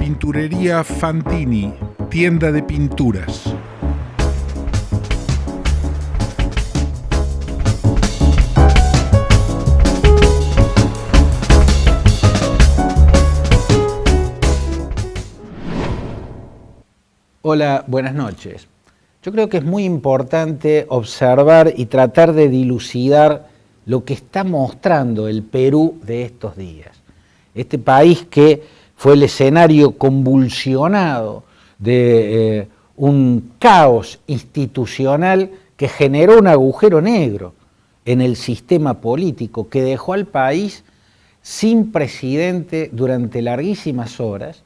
Pinturería Fantini, tienda de pinturas. Hola, buenas noches. Yo creo que es muy importante observar y tratar de dilucidar lo que está mostrando el Perú de estos días. Este país que fue el escenario convulsionado de un caos institucional que generó un agujero negro en el sistema político, que dejó al país sin presidente durante larguísimas horas,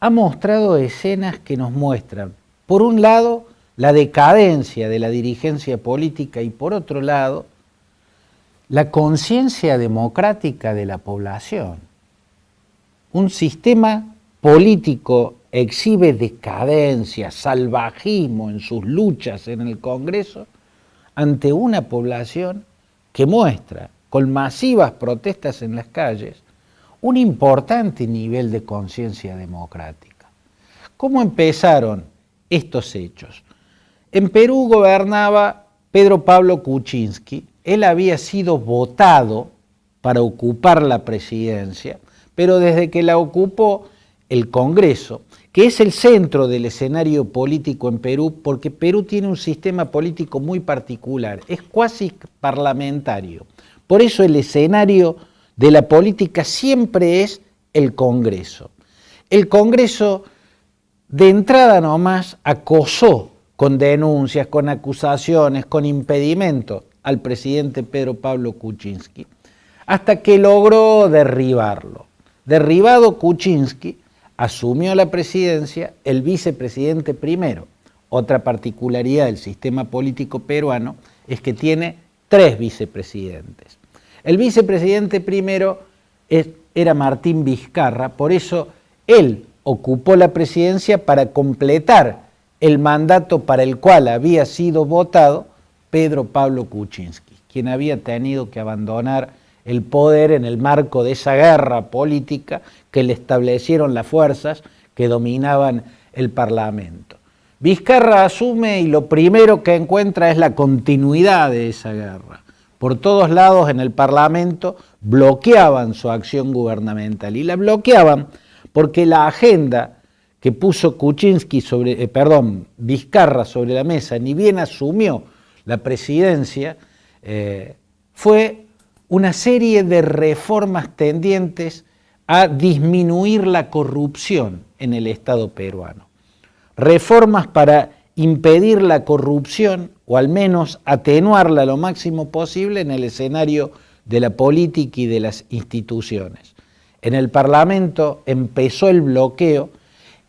ha mostrado escenas que nos muestran, por un lado, la decadencia de la dirigencia política y por otro lado, la conciencia democrática de la población. Un sistema político exhibe decadencia, salvajismo en sus luchas en el Congreso ante una población que muestra, con masivas protestas en las calles, un importante nivel de conciencia democrática. ¿Cómo empezaron estos hechos? En Perú gobernaba Pedro Pablo Kuczynski. Él había sido votado para ocupar la presidencia, pero desde que la ocupó el Congreso, que es el centro del escenario político en Perú, porque Perú tiene un sistema político muy particular, es cuasi parlamentario. Por eso el escenario de la política siempre es el Congreso. El Congreso de entrada nomás acosó con denuncias, con acusaciones, con impedimentos al presidente Pedro Pablo Kuczynski, hasta que logró derribarlo. Derribado Kuczynski, asumió la presidencia el vicepresidente primero. Otra particularidad del sistema político peruano es que tiene 3 vicepresidentes. El vicepresidente primero era Martín Vizcarra, por eso él ocupó la presidencia para completar el mandato para el cual había sido votado Pedro Pablo Kuczynski, quien había tenido que abandonar el poder en el marco de esa guerra política que le establecieron las fuerzas que dominaban el Parlamento. Vizcarra asume y lo primero que encuentra es la continuidad de esa guerra. Por todos lados en el Parlamento bloqueaban su acción gubernamental y la bloqueaban porque la agenda que puso Vizcarra sobre la mesa, ni bien asumió la presidencia, fue una serie de reformas tendientes a disminuir la corrupción en el Estado peruano. Reformas para impedir la corrupción o al menos atenuarla lo máximo posible en el escenario de la política y de las instituciones. En el Parlamento empezó el bloqueo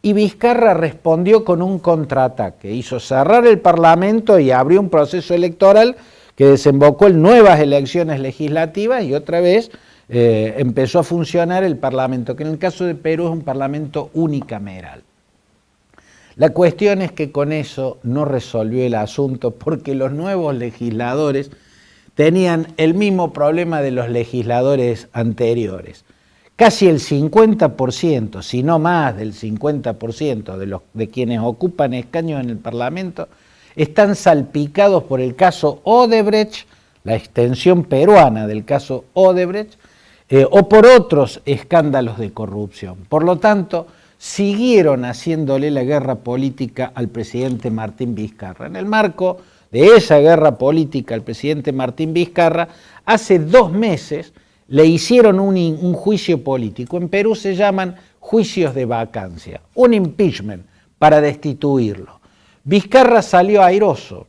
y Vizcarra respondió con un contraataque. Hizo cerrar el Parlamento y abrió un proceso electoral que desembocó en nuevas elecciones legislativas y otra vez empezó a funcionar el Parlamento, que en el caso de Perú es un Parlamento unicameral. La cuestión es que con eso no resolvió el asunto porque los nuevos legisladores tenían el mismo problema de los legisladores anteriores. Casi el 50%, si no más del 50% de quienes ocupan escaños en el Parlamento están salpicados por el caso Odebrecht, la extensión peruana del caso Odebrecht, o por otros escándalos de corrupción. Por lo tanto, siguieron haciéndole la guerra política al presidente Martín Vizcarra. En el marco de esa guerra política al presidente Martín Vizcarra, hace 2 meses le hicieron un juicio político. En Perú se llaman juicios de vacancia, un impeachment para destituirlo. Vizcarra salió airoso,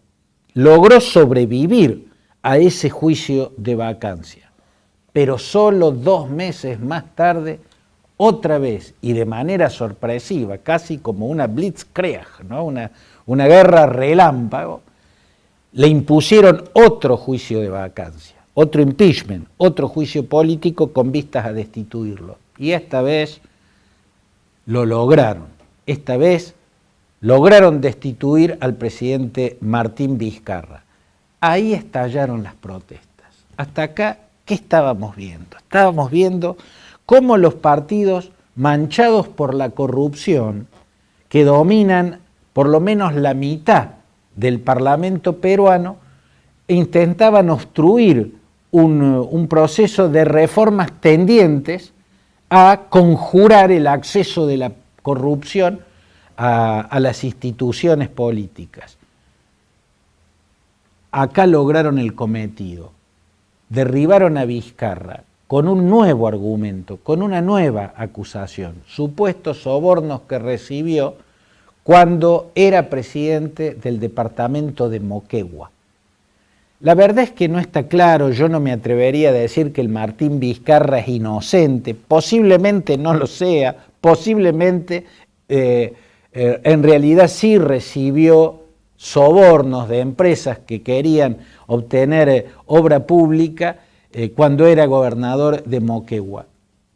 logró sobrevivir a ese juicio de vacancia, pero solo 2 meses más tarde, otra vez y de manera sorpresiva, casi como una blitzkrieg, ¿no? una guerra relámpago, le impusieron otro juicio de vacancia, otro impeachment, otro juicio político con vistas a destituirlo. Y esta vez lo lograron, esta vez lograron destituir al presidente Martín Vizcarra. Ahí estallaron las protestas. Hasta acá, ¿qué estábamos viendo? Estábamos viendo cómo los partidos manchados por la corrupción que dominan por lo menos la mitad del Parlamento peruano, intentaban obstruir un proceso de reformas tendientes a conjurar el acceso de la corrupción a las instituciones políticas. Acá lograron el cometido, derribaron a Vizcarra con un nuevo argumento, con una nueva acusación, supuestos sobornos que recibió cuando era presidente del departamento de Moquegua. La verdad es que no está claro, yo no me atrevería a decir que el Martín Vizcarra es inocente, posiblemente no lo sea, posiblemente en realidad sí recibió sobornos de empresas que querían obtener obra pública cuando era gobernador de Moquegua.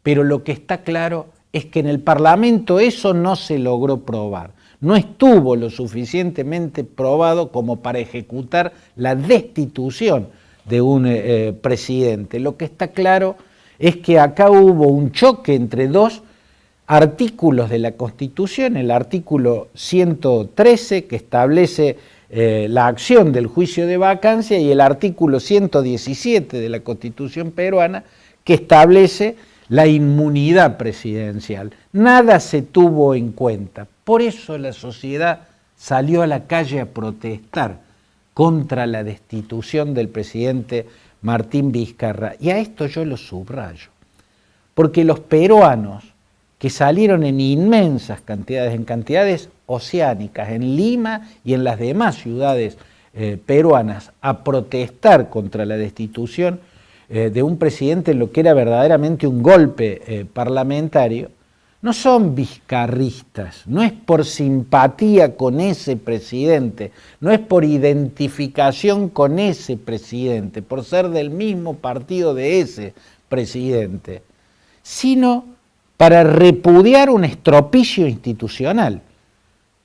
Pero lo que está claro es que en el Parlamento eso no se logró probar. No estuvo lo suficientemente probado como para ejecutar la destitución de un presidente. Lo que está claro es que acá hubo un choque entre dos artículos de la Constitución, el artículo 113 que establece la acción del juicio de vacancia y el artículo 117 de la Constitución peruana que establece la inmunidad presidencial. Nada se tuvo en cuenta. Por eso la sociedad salió a la calle a protestar contra la destitución del presidente Martín Vizcarra. Y a esto yo lo subrayo, porque los peruanos que salieron en inmensas cantidades, en cantidades oceánicas, en Lima y en las demás ciudades peruanas, a protestar contra la destitución de un presidente en lo que era verdaderamente un golpe parlamentario, no son vizcarristas, no es por simpatía con ese presidente, no es por identificación con ese presidente, por ser del mismo partido de ese presidente, sino para repudiar un estropicio institucional.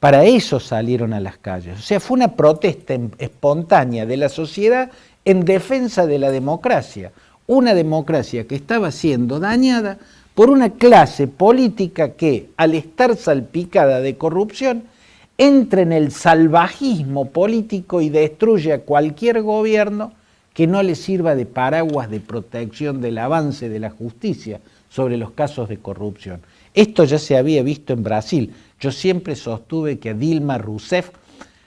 Para eso salieron a las calles. O sea, fue una protesta espontánea de la sociedad en defensa de la democracia. Una democracia que estaba siendo dañada por una clase política que, al estar salpicada de corrupción, entra en el salvajismo político y destruye a cualquier gobierno que no le sirva de paraguas de protección del avance de la justicia sobre los casos de corrupción. Esto ya se había visto en Brasil. Yo siempre sostuve que a Dilma Rousseff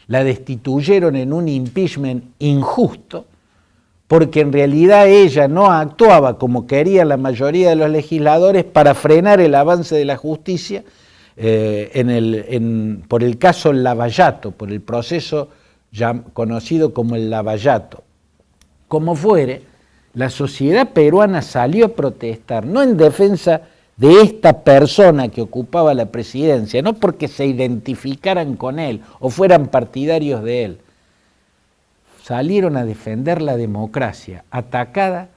la destituyeron en un impeachment injusto, porque en realidad ella no actuaba como quería la mayoría de los legisladores para frenar el avance de la justicia por el caso Lavallato, por el proceso ya conocido como el Lavallato. Como fuere, la sociedad peruana salió a protestar, no en defensa de esta persona que ocupaba la presidencia, no porque se identificaran con él o fueran partidarios de él, salieron a defender la democracia, atacada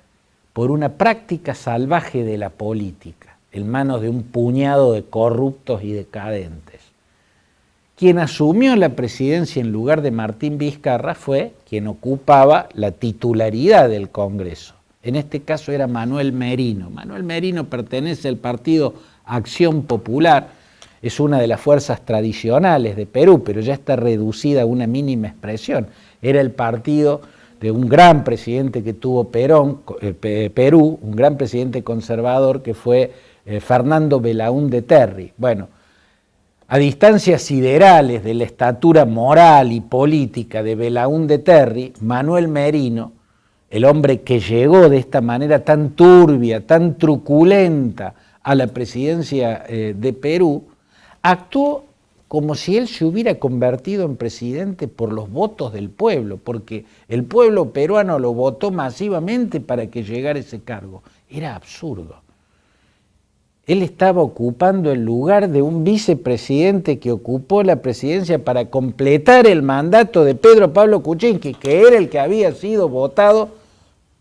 por una práctica salvaje de la política, en manos de un puñado de corruptos y decadentes. Quien asumió la presidencia en lugar de Martín Vizcarra fue quien ocupaba la titularidad del Congreso. En este caso era Manuel Merino. Manuel Merino pertenece al partido Acción Popular, es una de las fuerzas tradicionales de Perú, pero ya está reducida a una mínima expresión. Era el partido de un gran presidente que tuvo Perú, un gran presidente conservador que fue Fernando Belaúnde Terry. Bueno, a distancias siderales de la estatura moral y política de Belaúnde Terry, Manuel Merino, el hombre que llegó de esta manera tan turbia, tan truculenta a la presidencia de Perú, actuó como si él se hubiera convertido en presidente por los votos del pueblo, porque el pueblo peruano lo votó masivamente para que llegara a ese cargo. Era absurdo. Él estaba ocupando el lugar de un vicepresidente que ocupó la presidencia para completar el mandato de Pedro Pablo Kuczynski, que era el que había sido votado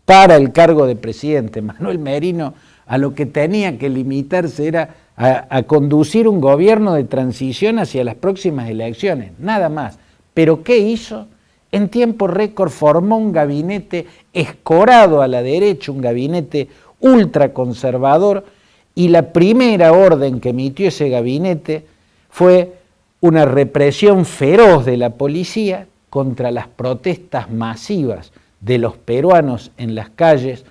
para el cargo de presidente. Manuel Merino a lo que tenía que limitarse era a conducir un gobierno de transición hacia las próximas elecciones, nada más. ¿Pero qué hizo? En tiempo récord formó un gabinete escorado a la derecha, un gabinete ultraconservador, y la primera orden que emitió ese gabinete fue una represión feroz de la policía contra las protestas masivas de los peruanos en las calles,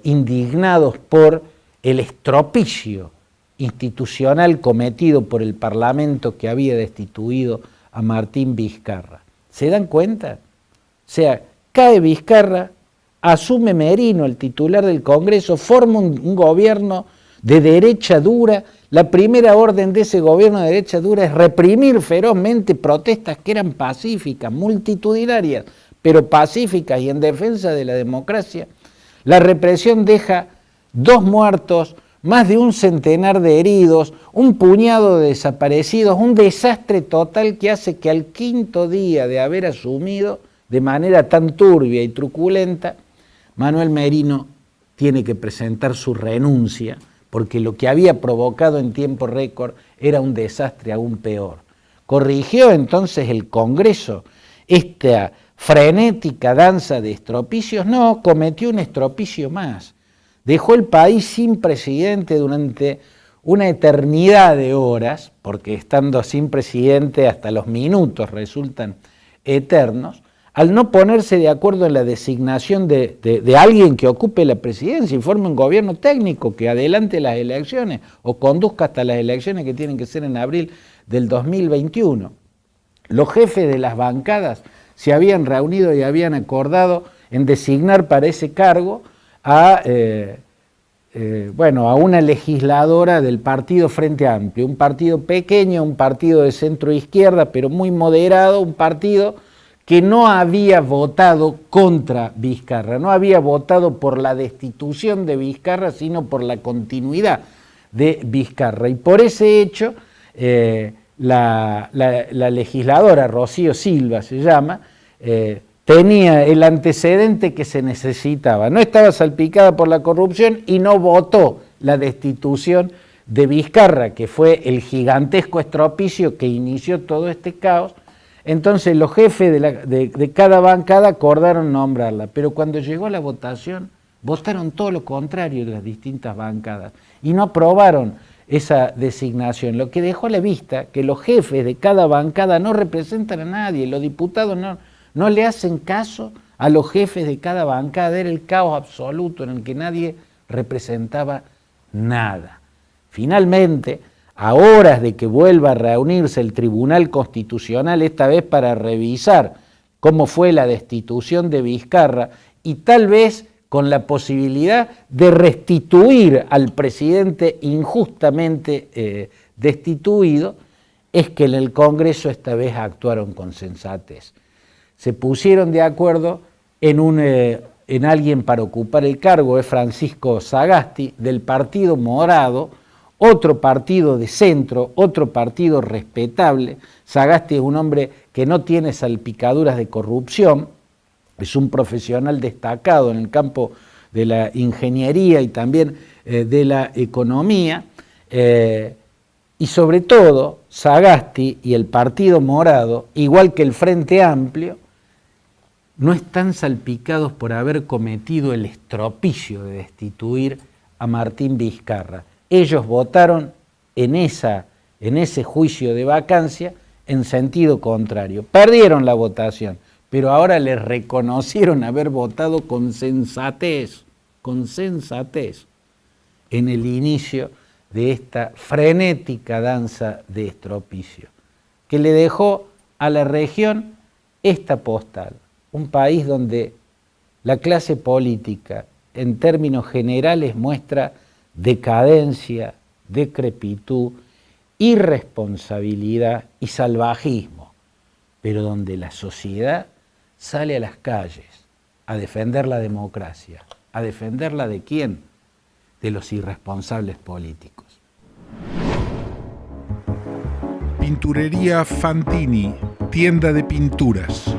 indignados por el estropicio institucional cometido por el Parlamento que había destituido a Martín Vizcarra. ¿Se dan cuenta? O sea, cae Vizcarra, asume Merino, el titular del Congreso, forma un gobierno de derecha dura. La primera orden de ese gobierno de derecha dura es reprimir ferozmente protestas que eran pacíficas, multitudinarias, pero pacíficas y en defensa de la democracia. La represión deja 2 muertos, más de 100 de heridos, un puñado de desaparecidos, un desastre total que hace que al 5.º día de haber asumido de manera tan turbia y truculenta, Manuel Merino tiene que presentar su renuncia, porque lo que había provocado en tiempo récord era un desastre aún peor. ¿Corrigió entonces el Congreso esta frenética danza de estropicios? No, cometió un estropicio más. Dejó el país sin presidente durante una eternidad de horas, porque estando sin presidente hasta los minutos resultan eternos, al no ponerse de acuerdo en la designación de alguien que ocupe la presidencia y forme un gobierno técnico que adelante las elecciones o conduzca hasta las elecciones que tienen que ser en abril del 2021. Los jefes de las bancadas se habían reunido y habían acordado en designar para ese cargo a una legisladora del partido Frente Amplio, un partido pequeño, un partido de centro izquierda, pero muy moderado, un partido que no había votado contra Vizcarra, no había votado por la destitución de Vizcarra, sino por la continuidad de Vizcarra. Y por ese hecho, la legisladora, Rocío Silva se llama, tenía el antecedente que se necesitaba. No estaba salpicada por la corrupción y no votó la destitución de Vizcarra, que fue el gigantesco estropicio que inició todo este caos. Entonces los jefes de cada bancada acordaron nombrarla, pero cuando llegó la votación, votaron todo lo contrario de las distintas bancadas y no aprobaron esa designación, lo que dejó a la vista que los jefes de cada bancada no representan a nadie, los diputados no le hacen caso a los jefes de cada bancada, era el caos absoluto en el que nadie representaba nada. Finalmente, a horas de que vuelva a reunirse el Tribunal Constitucional, esta vez para revisar cómo fue la destitución de Vizcarra y tal vez con la posibilidad de restituir al presidente injustamente destituido, es que en el Congreso esta vez actuaron con sensatez. Se pusieron de acuerdo en alguien para ocupar el cargo, es Francisco Sagasti, del Partido Morado, otro partido de centro, otro partido respetable. Sagasti es un hombre que no tiene salpicaduras de corrupción, es un profesional destacado en el campo de la ingeniería y también de la economía, y sobre todo Sagasti y el Partido Morado, igual que el Frente Amplio, no están salpicados por haber cometido el estropicio de destituir a Martín Vizcarra. Ellos votaron en ese juicio de vacancia en sentido contrario. Perdieron la votación, pero ahora les reconocieron haber votado con sensatez en el inicio de esta frenética danza de estropicio, que le dejó a la región esta postal, un país donde la clase política en términos generales muestra decadencia, decrepitud, irresponsabilidad y salvajismo, pero donde la sociedad sale a las calles a defender la democracia. ¿A defenderla de quién? De los irresponsables políticos. Pinturería Fantini, tienda de pinturas.